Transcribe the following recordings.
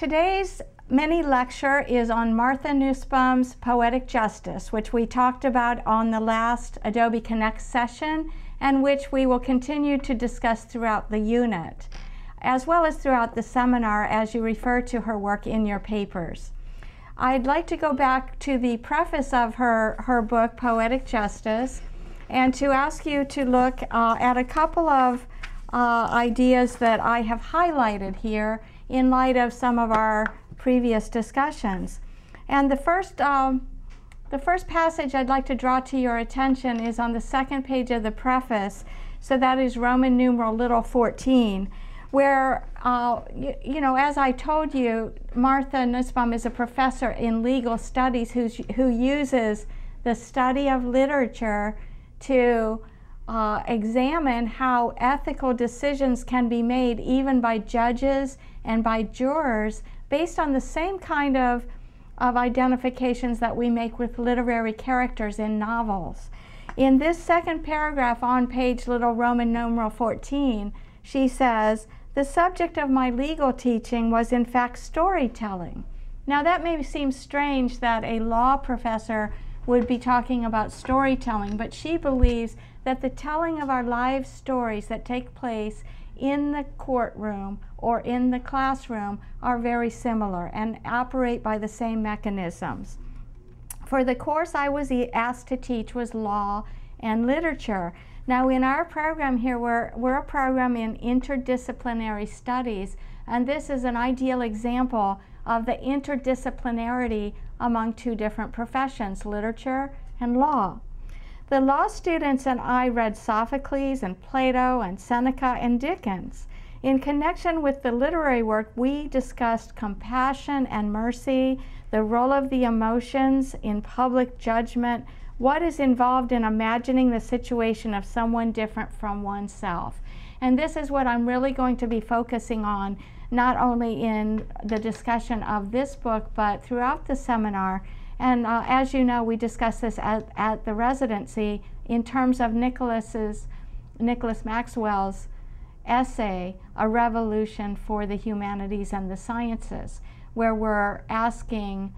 Today's mini lecture is on Martha Nussbaum's Poetic Justice, which we talked about on the last Adobe Connect session and which we will continue to discuss throughout the unit, as well as throughout the seminar as you refer to her work in your papers. I'd like to go back to the preface of her book, Poetic Justice, and to ask you to look at a couple of ideas that I have highlighted here in light of some of our previous discussions. And the first passage I'd like to draw to your attention is on the second page of the preface, so that is Roman numeral 14, where, you know, as I told you, Martha Nussbaum is a professor in legal studies who uses the study of literature to examine how ethical decisions can be made even by judges and by jurors based on the same kind of identifications that we make with literary characters in novels. In this second paragraph on page Roman numeral 14, she says, "The subject of my legal teaching was in fact storytelling." Now that may seem strange that a law professor would be talking about storytelling, but she believes that the telling of our life stories that take place in the courtroom or in the classroom are very similar and operate by the same mechanisms. For the course I was asked to teach was law and literature. Now in our program here, we're a program in interdisciplinary studies, and this is an ideal example of the interdisciplinarity among two different professions, literature and law. The law students and I read Sophocles and Plato and Seneca and Dickens. In connection with the literary work, we discussed compassion and mercy, the role of the emotions in public judgment, what is involved in imagining the situation of someone different from oneself. And this is what I'm really going to be focusing on, not only in the discussion of this book, but throughout the seminar. And as you know, we discussed this at the residency in terms of Nicholas Maxwell's essay, A Revolution for the Humanities and the Sciences, where we're asking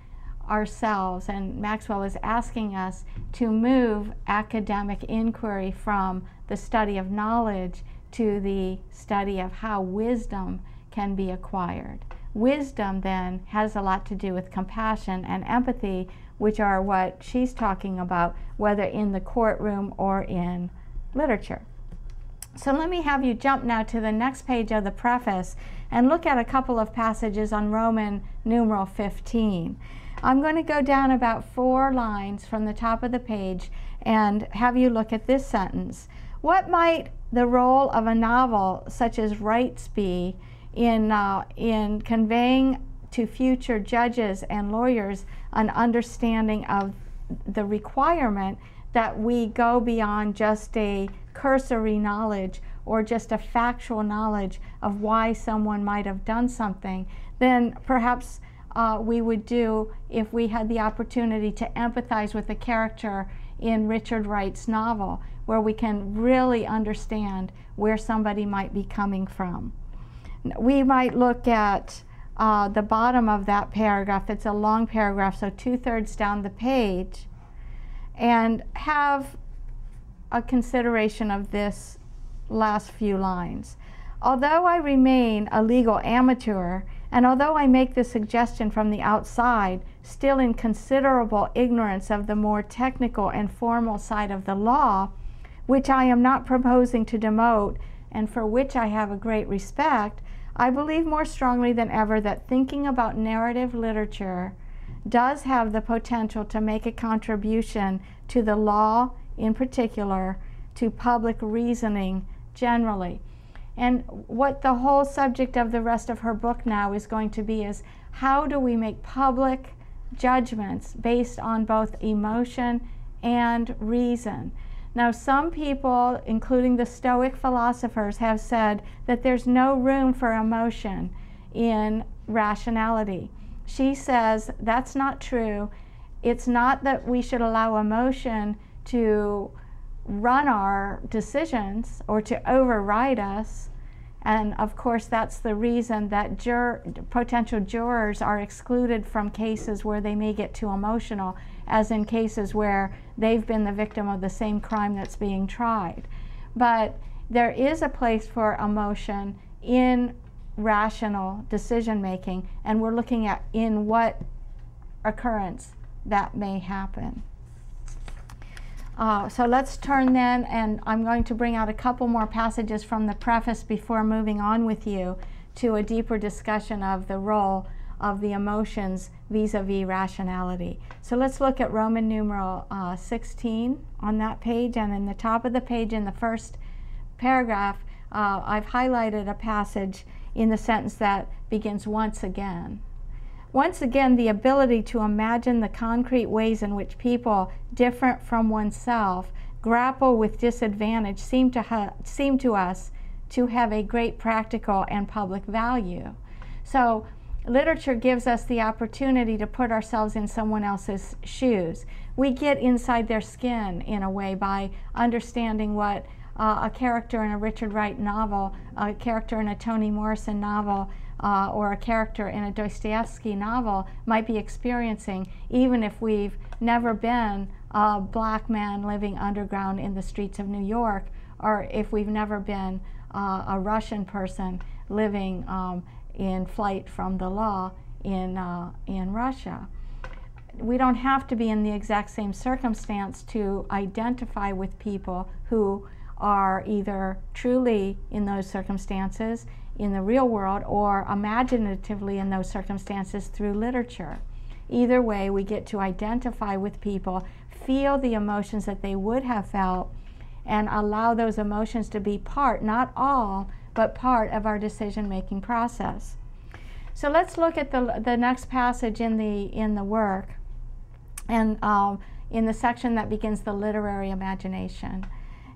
ourselves, and Maxwell is asking us, to move academic inquiry from the study of knowledge to the study of how wisdom can be acquired. Wisdom then has a lot to do with compassion and empathy, which are what she's talking about, whether in the courtroom or in literature. So let me have you jump now to the next page of the preface and look at a couple of passages on Roman numeral 15. I'm going to go down about 4 lines from the top of the page and have you look at this sentence. What might the role of a novel such as Wright's be in conveying to future judges and lawyers an understanding of the requirement that we go beyond just a cursory knowledge or just a factual knowledge of why someone might have done something, then perhaps we would do if we had the opportunity to empathize with a character in Richard Wright's novel, where we can really understand where somebody might be coming from. We might look at the bottom of that paragraph. It's a long paragraph, so 2/3 down the page, and have a consideration of this last few lines. Although I remain a legal amateur, and although I make this suggestion from the outside, still in considerable ignorance of the more technical and formal side of the law, which I am not proposing to demote and for which I have a great respect, I believe more strongly than ever that thinking about narrative literature does have the potential to make a contribution to the law in particular, to public reasoning generally. And what the whole subject of the rest of her book now is going to be is how do we make public judgments based on both emotion and reason. Now some people, including the Stoic philosophers, have said that there's no room for emotion in rationality. She says that's not true. It's not that we should allow emotion to run our decisions or to override us. And of course, that's the reason that potential jurors are excluded from cases where they may get too emotional, as in cases where they've been the victim of the same crime that's being tried. But there is a place for emotion in rational decision making, and we're looking at in what occurrence that may happen. So let's turn then, and I'm going to bring out a couple more passages from the preface before moving on with you to a deeper discussion of the role of the emotions vis-a-vis rationality. So let's look at Roman numeral 16 on that page, and in the top of the page in the first paragraph, I've highlighted a passage in the sentence that begins once again. Once again, the ability to imagine the concrete ways in which people different from oneself grapple with disadvantage seem to us to have a great practical and public value. So literature gives us the opportunity to put ourselves in someone else's shoes. We get inside their skin in a way by understanding what a character in a Richard Wright novel, a character in a Toni Morrison novel, or a character in a Dostoevsky novel might be experiencing, even if we've never been a black man living underground in the streets of New York, or if we've never been a Russian person living in flight from the law in Russia. We don't have to be in the exact same circumstance to identify with people who are either truly in those circumstances in the real world or imaginatively in those circumstances through literature. Either way, we get to identify with people, feel the emotions that they would have felt, and allow those emotions to be part, not all, but part of our decision-making process. So let's look at the next passage in the work, and in the section that begins the literary imagination.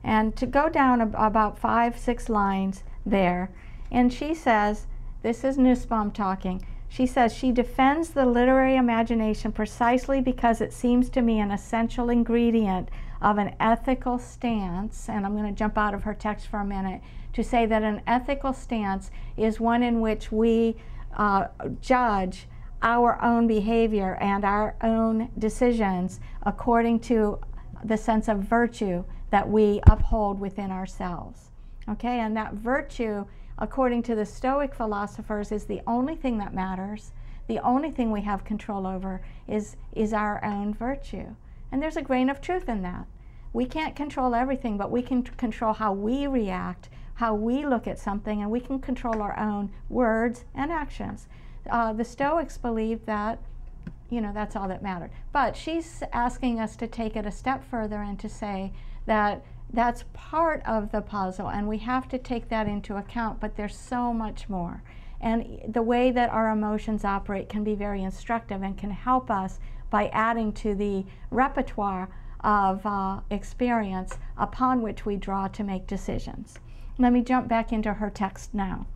And to go down about 5-6 lines there, and she says, this is Nussbaum talking, she says, she defends the literary imagination precisely because it seems to me an essential ingredient of an ethical stance, and I'm going to jump out of her text for a minute to say that an ethical stance is one in which we judge our own behavior and our own decisions according to the sense of virtue that we uphold within ourselves. Okay, and that virtue, according to the Stoic philosophers, is the only thing that matters. The only thing we have control over is our own virtue. And there's a grain of truth in that. We can't control everything, but we can control how we react, how we look at something, and we can control our own words and actions. The Stoics believed that, you know, that's all that mattered. But she's asking us to take it a step further and to say that that's part of the puzzle, and we have to take that into account, but there's so much more. And the way that our emotions operate can be very instructive and can help us by adding to the repertoire of experience upon which we draw to make decisions. Let me jump back into her text now.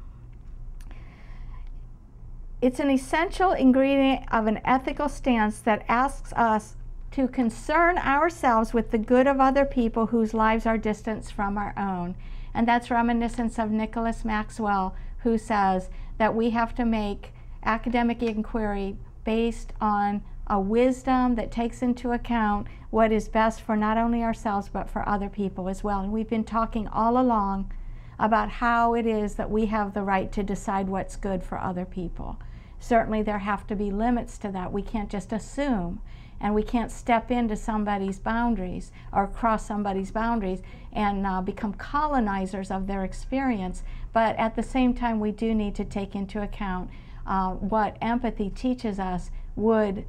It's an essential ingredient of an ethical stance that asks us to concern ourselves with the good of other people whose lives are distant from our own. And that's reminiscent of Nicholas Maxwell, who says that we have to make academic inquiry based on a wisdom that takes into account what is best for not only ourselves but for other people as well. And we've been talking all along about how it is that we have the right to decide what's good for other people. Certainly there have to be limits to that. We can't just assume, and we can't step into somebody's boundaries or cross somebody's boundaries and become colonizers of their experience. But at the same time, we do need to take into account what empathy teaches us would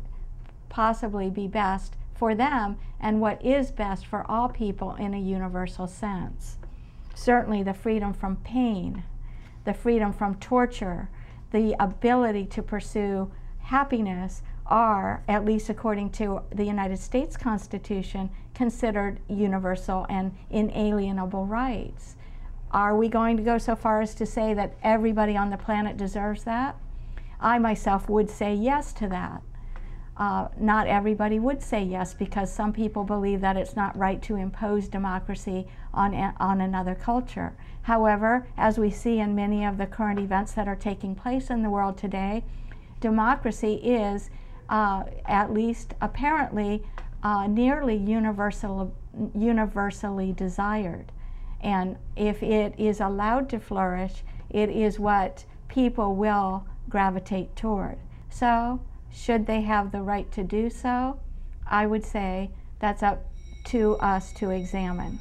possibly be best for them and what is best for all people in a universal sense. Certainly the freedom from pain, the freedom from torture, the ability to pursue happiness are, at least according to the United States Constitution, considered universal and inalienable rights. Are we going to go so far as to say that everybody on the planet deserves that? I myself would say yes to that. not everybody would say yes, because some people believe that it's not right to impose democracy on another culture. However, as we see in many of the current events that are taking place in the world today, democracy is, at least apparently, nearly universally desired. And if it is allowed to flourish, it is what people will gravitate toward. So, should they have the right to do so? I would say that's up to us to examine.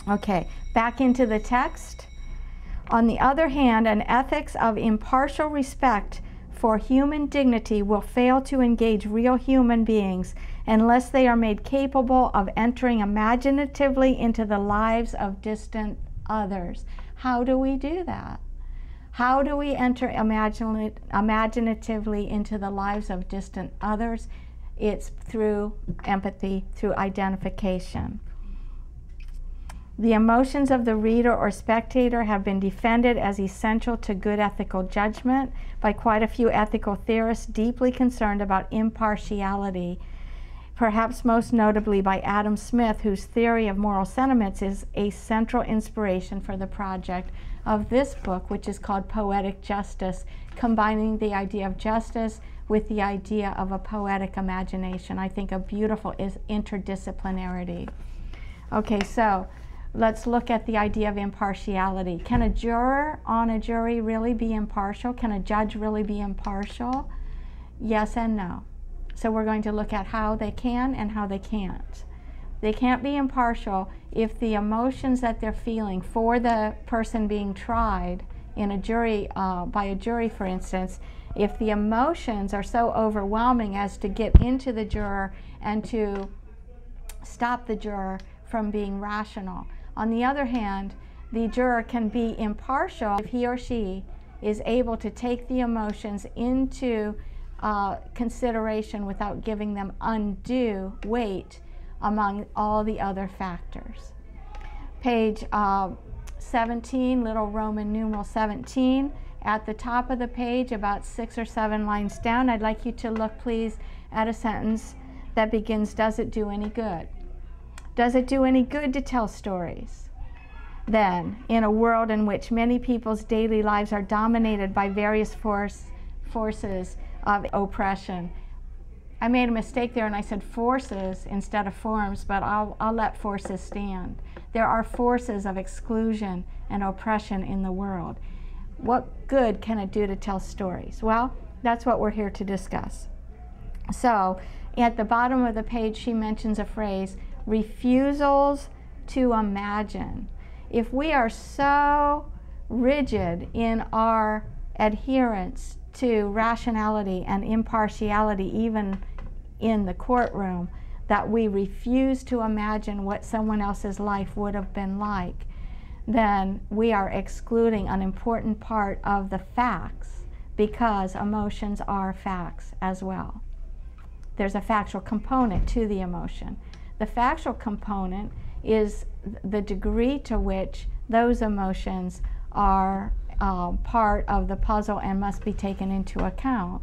Okay, back into the text. On the other hand, an ethics of impartial respect for human dignity will fail to engage real human beings unless they are made capable of entering imaginatively into the lives of distant others. How do we do that? How do we enter imaginatively into the lives of distant others? It's through empathy, through identification. The emotions of the reader or spectator have been defended as essential to good ethical judgment by quite a few ethical theorists deeply concerned about impartiality, perhaps most notably by Adam Smith, whose theory of moral sentiments is a central inspiration for the project of this book, which is called Poetic Justice, combining the idea of justice with the idea of a poetic imagination. I think a beautiful is interdisciplinarity. Okay, so let's look at the idea of impartiality. Can a juror on a jury really be impartial? Can a judge really be impartial? Yes and no. So we're going to look at how they can and how they can't. They can't be impartial if the emotions that they're feeling for the person being tried in a jury, by a jury for instance, if the emotions are so overwhelming as to get into the juror and to stop the juror from being rational. On the other hand, the juror can be impartial if he or she is able to take the emotions into consideration without giving them undue weight among all the other factors. Page 17, little Roman numeral 17, at the top of the page, about 6 or 7 lines down, I'd like you to look, please, at a sentence that begins, does it do any good? Does it do any good to tell stories? Then, in a world in which many people's daily lives are dominated by various forces of oppression. I made a mistake there and I said forces instead of forms, but I'll let forces stand. There are forces of exclusion and oppression in the world. What good can it do to tell stories? Well, that's what we're here to discuss. So, at the bottom of the page, she mentions a phrase, refusals to imagine. If we are so rigid in our adherence to rationality and impartiality, even in the courtroom, that we refuse to imagine what someone else's life would have been like, then we are excluding an important part of the facts, because emotions are facts as well. There's a factual component to the emotion. The factual component is the degree to which those emotions are part of the puzzle and must be taken into account.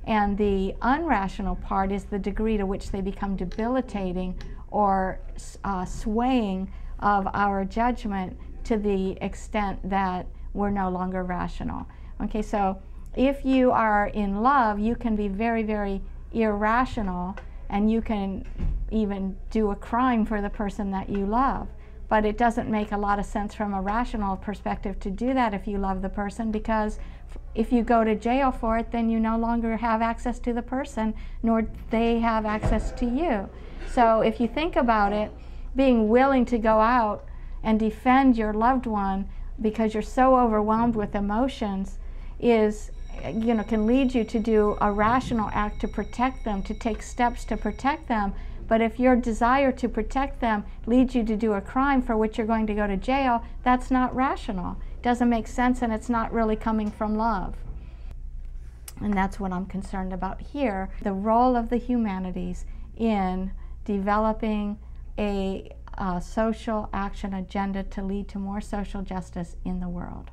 And the unrational part is the degree to which they become debilitating or swaying of our judgment to the extent that we're no longer rational. Okay, so if you are in love, you can be very, very irrational, and you can even do a crime for the person that you love. But it doesn't make a lot of sense from a rational perspective to do that if you love the person, because if you go to jail for it, then you no longer have access to the person, nor they have access to you. So if you think about it, being willing to go out and defend your loved one because you're so overwhelmed with emotions is, can lead you to do a rational act to protect them, to take steps to protect them. But if your desire to protect them leads you to do a crime for which you're going to go to jail, that's not rational. It doesn't make sense, and it's not really coming from love. And that's what I'm concerned about here, the role of the humanities in developing a social action agenda to lead to more social justice in the world.